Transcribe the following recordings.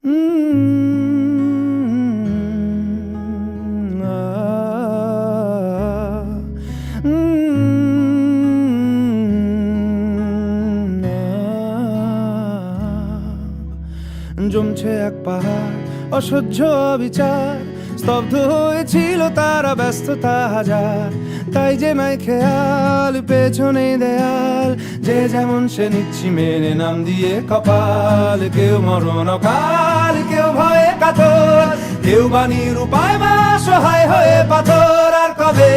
জমছে এক পাহাড় অসহ্য বিচার, স্তব্ধ হয়েছিল তারা ব্যস্ততা হাজার। তাই যে নাই খেয়াল পেছনে দেয়াল, যে যেমন সে নিচ্ছি মেনে নাম দিয়ে কপাল। কেউ মরণ কাল, কেউ ভয়ে কাতর, কেউ বাণীর উপায় বা সহায় হয়ে পাথর। আর কবে,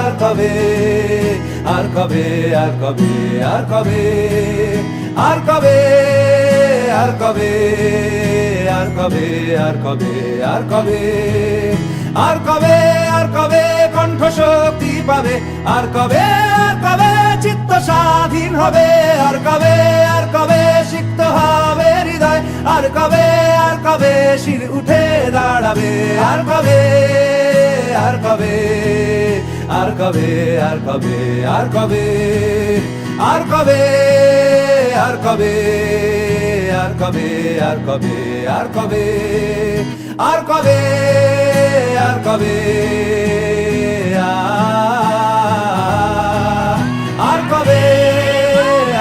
আর কবে, আর কবে, আর কবে, আর কবে, আর কবে, আর কবে, আর কবে, আর কবে, আর কবে, আর কবে, আর কবে কণ্ঠ শক্তি পাবে? আর কবে, আর কবে চিত্ত স্বাধীন হবে? আর কবে, আর কবে সিক্ত হবে হৃদয়? আর কবে, আর কবে শির উঠে দাঁড়াবে? আর কবে, আর কবে, আর কবে, আর কবে, আর কবে, আর কবে, আর কবে, আর কবে, আর কবে, আর কবে, আর কবে, আর কবে, আর কবে,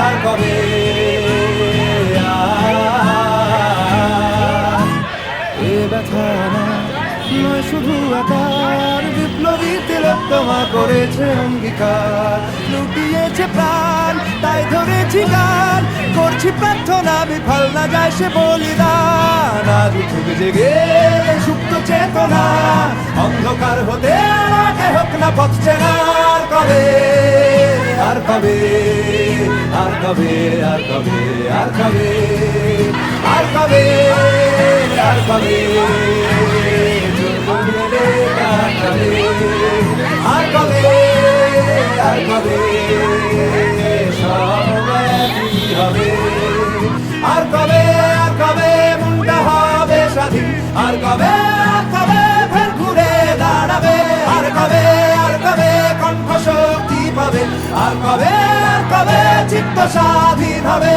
আর কবে, এ ব্যথা নয় শুধু আকার, বিপ্লবী তিলোত্তমা করেছে অঙ্গীকার। লুটিয়েছে প্রাণ তাই ধরেছি গান, করছি প্রার্থনা বিফল না যায় সে বলিদান। আজ উঠুক জেগে সুপ্ত চেতনা, অন্ধকার হতে আগে হোক না পথ চেনা। আর কবে, আর কবে, আর কবে, আর কবে, আর কবে, আর কবে, আর কবে, আর কবে, আর কবে সমাধি হবে? আর কবে, আর কবে মুন্ডা হবে স্বাধীন? আর কবে, আর কবে ফের ঘুরে দাঁড়াবে? আর কবে, আর কবে কণ্ঠ শক্তি পাবে? আর কবে, আর কবে চিত্ত স্বাধীন হবে?